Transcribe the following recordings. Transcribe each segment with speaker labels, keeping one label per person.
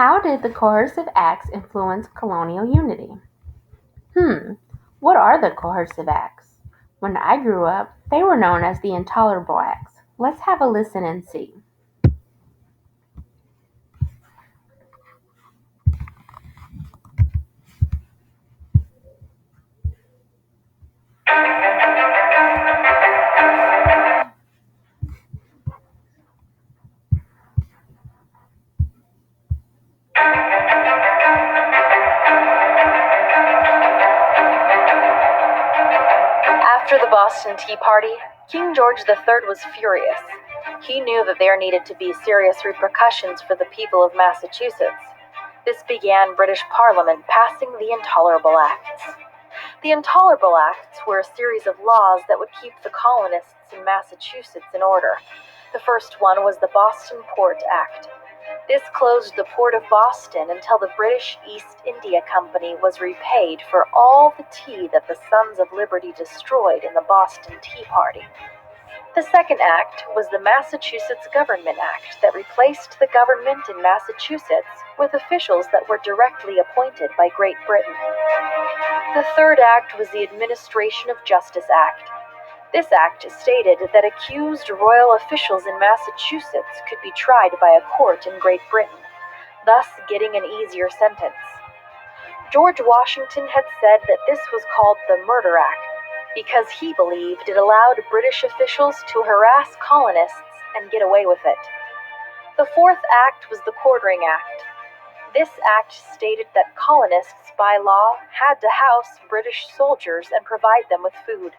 Speaker 1: How did the coercive acts influence colonial unity? What are the coercive acts? When I grew up, they were known as the intolerable acts. Let's have a listen and see.
Speaker 2: After the Boston Tea Party, King George III was furious. He knew that there needed to be serious repercussions for the people of Massachusetts. This began British Parliament passing the Intolerable Acts. The Intolerable Acts were a series of laws that would keep the colonists in Massachusetts in order. The first one was the Boston Port Act. This closed the port of Boston until the British East India Company was repaid for all the tea that the Sons of Liberty destroyed in the Boston Tea Party. The second act was the Massachusetts Government Act that replaced the government in Massachusetts with officials that were directly appointed by Great Britain. The third act was the Administration of Justice Act. This act stated that accused royal officials in Massachusetts could be tried by a court in Great Britain, thus getting an easier sentence. George Washington had said that this was called the Murder Act because he believed it allowed British officials to harass colonists and get away with it. The fourth act was the Quartering Act. This act stated that colonists, by law, had to house British soldiers and provide them with food.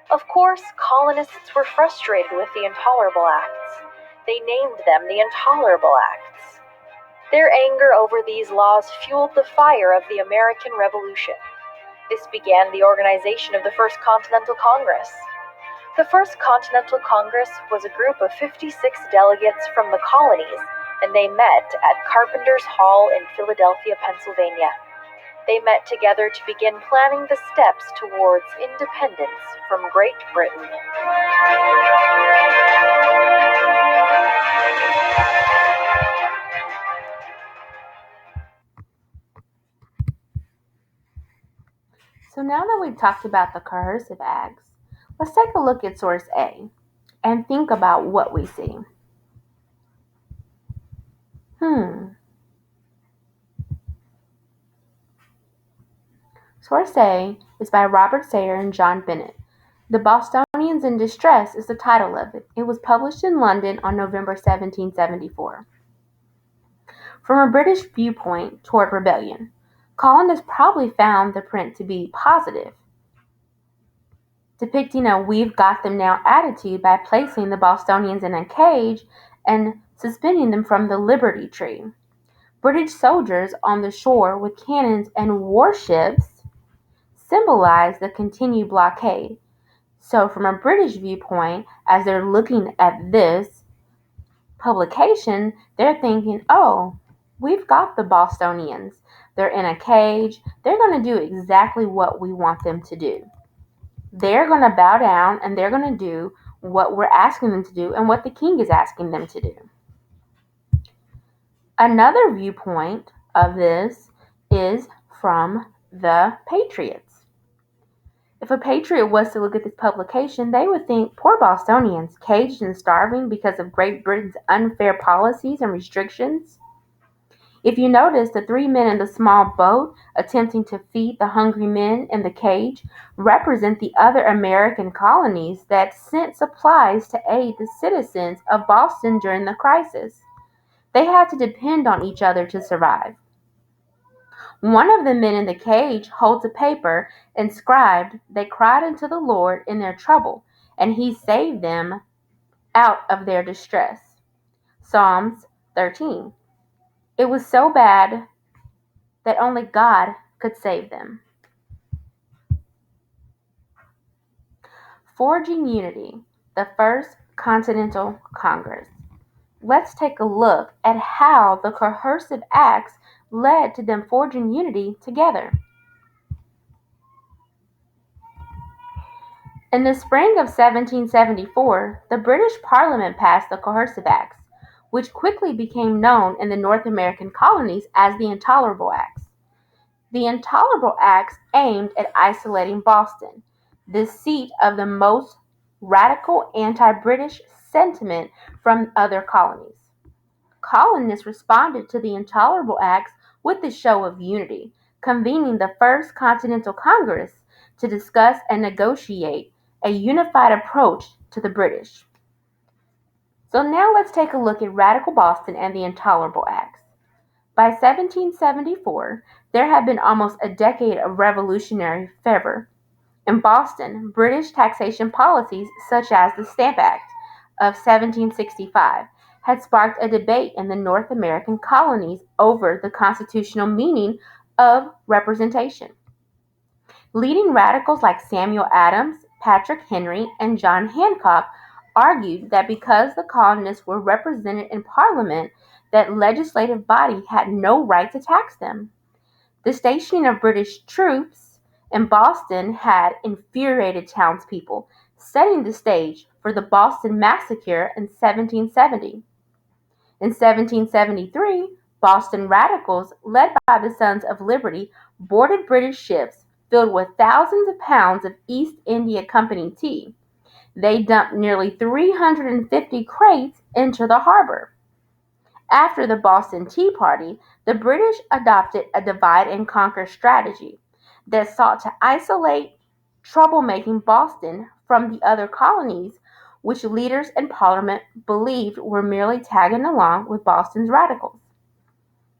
Speaker 2: Of course, colonists were frustrated with the Intolerable Acts. They named them the Intolerable Acts. Their anger over these laws fueled the fire of the American Revolution. This began the organization of the First Continental Congress. The First Continental Congress was a group of 56 delegates from the colonies, and they met at Carpenter's Hall in Philadelphia, Pennsylvania. They met together to begin planning the steps towards independence from Great Britain.
Speaker 1: So now that we've talked about the coercive acts, let's take a look at source A and think about what we see. Source A is by Robert Sayer and John Bennett. The Bostonians in Distress is the title of it. It was published in London on November 1774. From a British viewpoint toward rebellion, colonists probably found the print to be positive, depicting a "we've got them now" attitude by placing the Bostonians in a cage and suspending them from the Liberty Tree. British soldiers on the shore with cannons and warships symbolized the continued blockade. So from a British viewpoint, as they're looking at this publication, they're thinking, oh, we've got the Bostonians. They're in a cage. They're going to do exactly what we want them to do. They're going to bow down and they're going to do what we're asking them to do and what the king is asking them to do. Another viewpoint of this is from the Patriots. If a patriot was to look at this publication, they would think, poor Bostonians, caged and starving because of Great Britain's unfair policies and restrictions. If you notice, the three men in the small boat attempting to feed the hungry men in the cage represent the other American colonies that sent supplies to aid the citizens of Boston during the crisis. They had to depend on each other to survive. One of the men in the cage holds a paper inscribed, "They cried unto the Lord in their trouble, and he saved them out of their distress." Psalms 13. It was so bad that only God could save them. Forging Unity, the First Continental Congress. Let's take a look at how the coercive acts led to them forging unity together. In the spring of 1774, the British Parliament passed the Coercive Acts, which quickly became known in the North American colonies as the Intolerable Acts. The Intolerable Acts aimed at isolating Boston, the seat of the most radical anti-British sentiment from other colonies. Colonists responded to the Intolerable Acts with a show of unity, convening the First Continental Congress to discuss and negotiate a unified approach to the British. So now let's take a look at Radical Boston and the Intolerable Acts. By 1774, there had been almost a decade of revolutionary fervor. In Boston, British taxation policies such as the Stamp Act of 1765 had sparked a debate in the North American colonies over the constitutional meaning of representation. Leading radicals like Samuel Adams, Patrick Henry, and John Hancock argued that because the colonists were represented in Parliament, that legislative body had no right to tax them. The stationing of British troops in Boston had infuriated townspeople, setting the stage for the Boston Massacre in 1770. In 1773, Boston radicals, led by the Sons of Liberty, boarded British ships filled with thousands of pounds of East India Company tea. They dumped nearly 350 crates into the harbor. After the Boston Tea Party, the British adopted a divide and conquer strategy that sought to isolate troublemaking Boston from the other colonies, which leaders in Parliament believed were merely tagging along with Boston's radicals.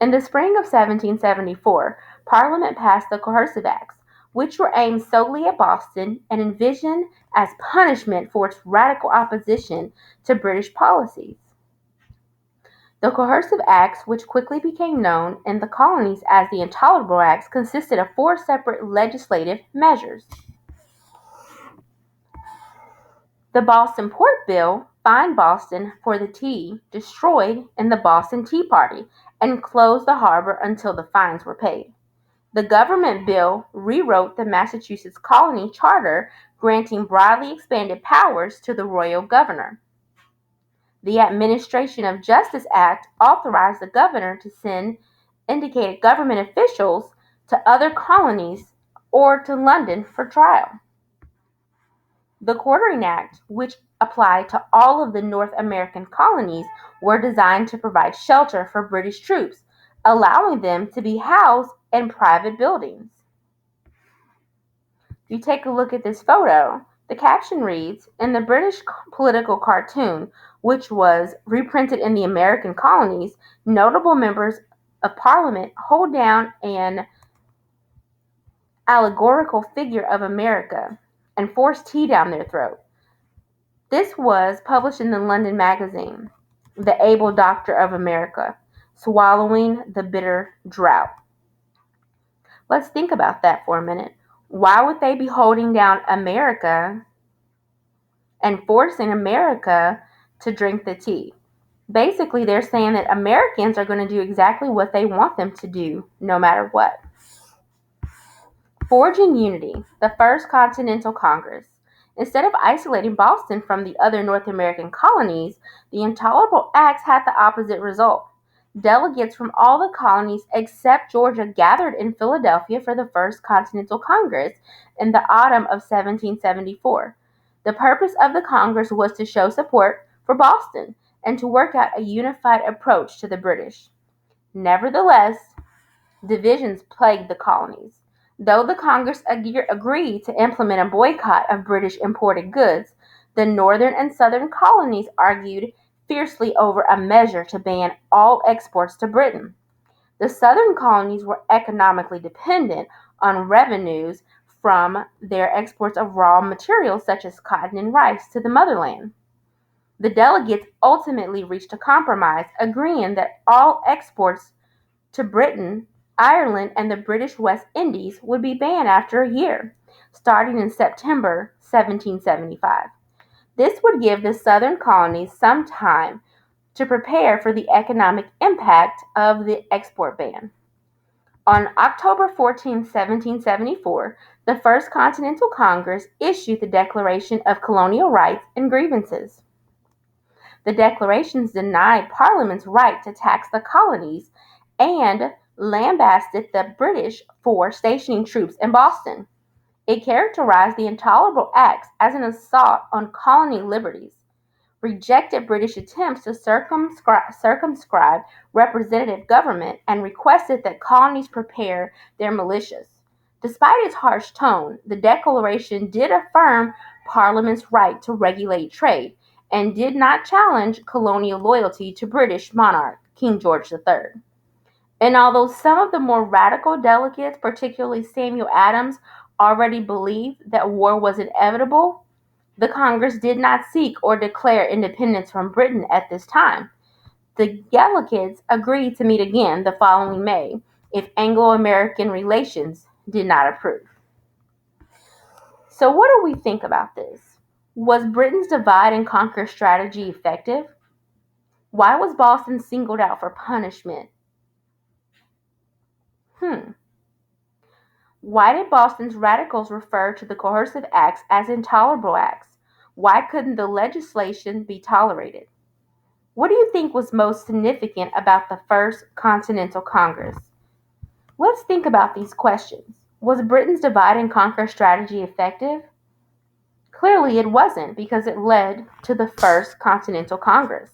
Speaker 1: In the spring of 1774, Parliament passed the Coercive Acts, which were aimed solely at Boston and envisioned as punishment for its radical opposition to British policies. The Coercive Acts, which quickly became known in the colonies as the Intolerable Acts, consisted of 4 separate legislative measures. The Boston Port Bill fined Boston for the tea destroyed in the Boston Tea Party and closed the harbor until the fines were paid. The government bill rewrote the Massachusetts colony charter, granting broadly expanded powers to the royal governor. The Administration of Justice Act authorized the governor to send indicated government officials to other colonies or to London for trial. The Quartering Act, which applied to all of the North American colonies, were designed to provide shelter for British troops, allowing them to be housed in private buildings. If you take a look at this photo, the caption reads, "In the British political cartoon, which was reprinted in the American colonies, notable members of Parliament hold down an allegorical figure of America and force tea down their throat." This was published in the London magazine, The Able Doctor of America, Swallowing the Bitter Drought. Let's think about that for a minute. Why would they be holding down America and forcing America to drink the tea? Basically, they're saying that Americans are going to do exactly what they want them to do, no matter what. Forging unity, the First Continental Congress. Instead of isolating Boston from the other North American colonies, the Intolerable Acts had the opposite result. Delegates from all the colonies except Georgia gathered in Philadelphia for the First Continental Congress in the autumn of 1774. The purpose of the Congress was to show support for Boston and to work out a unified approach to the British. Nevertheless, divisions plagued the colonies. Though the Congress agreed to implement a boycott of British imported goods, the northern and southern colonies argued fiercely over a measure to ban all exports to Britain. The southern colonies were economically dependent on revenues from their exports of raw materials such as cotton and rice to the motherland. The delegates ultimately reached a compromise, agreeing that all exports to Britain, Ireland, and the British West Indies would be banned after a year, starting in September 1775. This would give the southern colonies some time to prepare for the economic impact of the export ban. On October 14, 1774, the First Continental Congress issued the Declaration of Colonial Rights and Grievances. The declarations denied Parliament's right to tax the colonies and lambasted the British for stationing troops in Boston. It characterized the Intolerable Acts as an assault on colony liberties, rejected British attempts to circumscribe representative government, and requested that colonies prepare their militias. Despite its harsh tone, the Declaration did affirm Parliament's right to regulate trade and did not challenge colonial loyalty to British monarch King George III. And although some of the more radical delegates, particularly Samuel Adams, already believed that war was inevitable, the Congress did not seek or declare independence from Britain at this time. The delegates agreed to meet again the following May if Anglo-American relations did not approve. So what do we think about this? Was Britain's divide and conquer strategy effective? Why was Boston singled out for punishment? Why did Boston's radicals refer to the coercive acts as intolerable acts? Why couldn't the legislation be tolerated? What do you think was most significant about the First Continental Congress? Let's think about these questions. Was Britain's divide and conquer strategy effective? Clearly it wasn't, because it led to the First Continental Congress.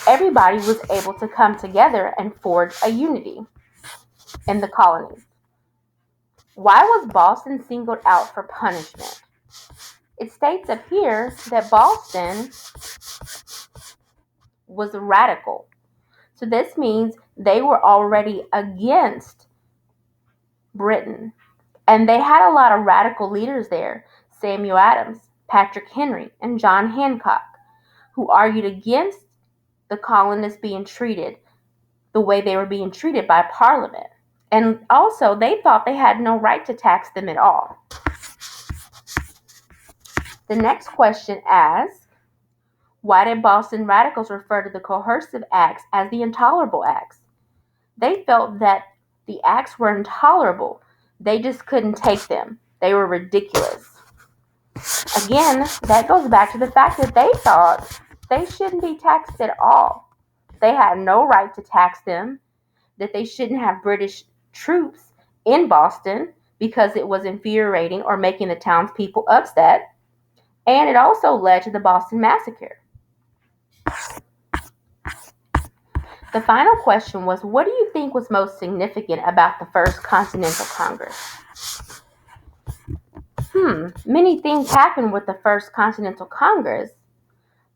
Speaker 1: Everybody was able to come together and forge a unity in the colonies. Why was Boston singled out for punishment? It states up here that Boston was radical. So this means they were already against Britain. And they had a lot of radical leaders there: Samuel Adams, Patrick Henry, and John Hancock, who argued against the colonists being treated the way they were being treated by Parliament. And also, they thought they had no right to tax them at all. The next question asks, why did Boston radicals refer to the coercive acts as the intolerable acts? They felt that the acts were intolerable. They just couldn't take them. They were ridiculous. Again, that goes back to the fact that they thought they shouldn't be taxed at all. They had no right to tax them, that they shouldn't have British troops in Boston because it was infuriating or making the townspeople upset. And it also led to the Boston Massacre. The final question was, what do you think was most significant about the First Continental Congress? Many things happened with the First Continental Congress,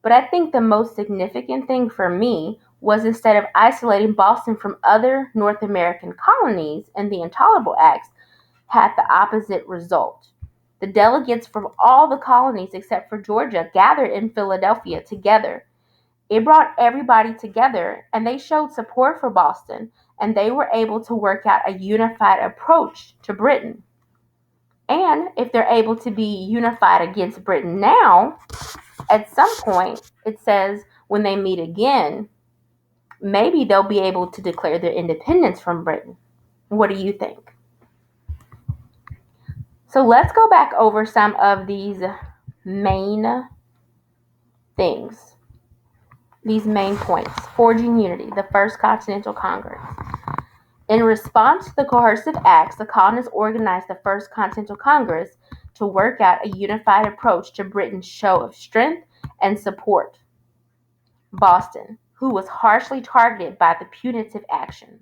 Speaker 1: but I think the most significant thing for me was, instead of isolating Boston from other North American colonies and the Intolerable Acts, had the opposite result. The delegates from all the colonies except for Georgia gathered in Philadelphia together. It brought everybody together, and they showed support for Boston, and they were able to work out a unified approach to Britain. And if they're able to be unified against Britain now, at some point, it says when they meet again, maybe they'll be able to declare their independence from Britain. What do you think? So let's go back over some of these main things, these main points. Forging unity, the First Continental Congress. In response to the coercive acts, the colonists organized the First Continental Congress to work out a unified approach to Britain's show of strength and support Boston, who was harshly targeted by the punitive actions.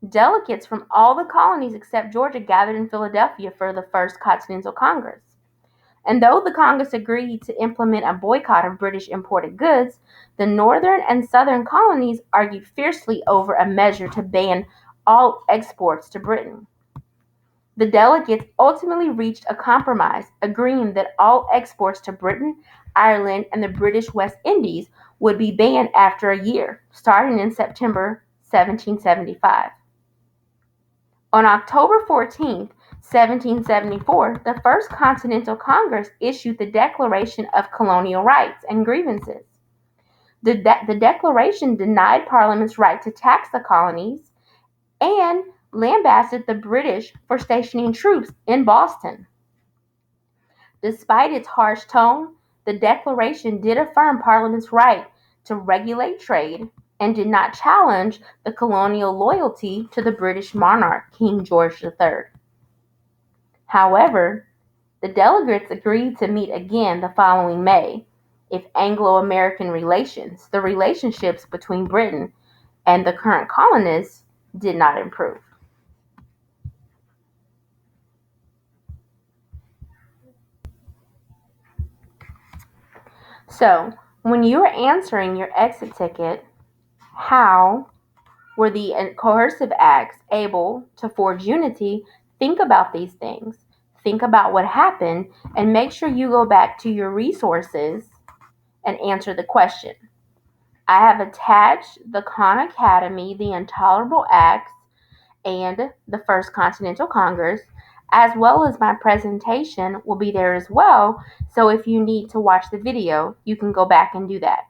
Speaker 1: Delegates from all the colonies except Georgia gathered in Philadelphia for the First Continental Congress. And though the Congress agreed to implement a boycott of British imported goods, the northern and southern colonies argued fiercely over a measure to ban all exports to Britain. The delegates ultimately reached a compromise, agreeing that all exports to Britain, Ireland, and the British West Indies would be banned after a year, starting in September 1775. On October 14, 1774, the First Continental Congress issued the Declaration of Colonial Rights and Grievances. The Declaration denied Parliament's right to tax the colonies and lambasted the British for stationing troops in Boston. Despite its harsh tone, The Declaration did affirm Parliament's right to regulate trade and did not challenge the colonial loyalty to the British monarch, King George III. However, the delegates agreed to meet again the following May if Anglo-American relations, the relationships between Britain and the current colonists, did not improve. So, when you are answering your exit ticket, how were the coercive acts able to forge unity? Think about these things. Think about what happened and make sure you go back to your resources and answer the question. I have attached the Khan Academy, the Intolerable Acts, and the First Continental Congress, as well as my presentation will be there as well. So if you need to watch the video, you can go back and do that.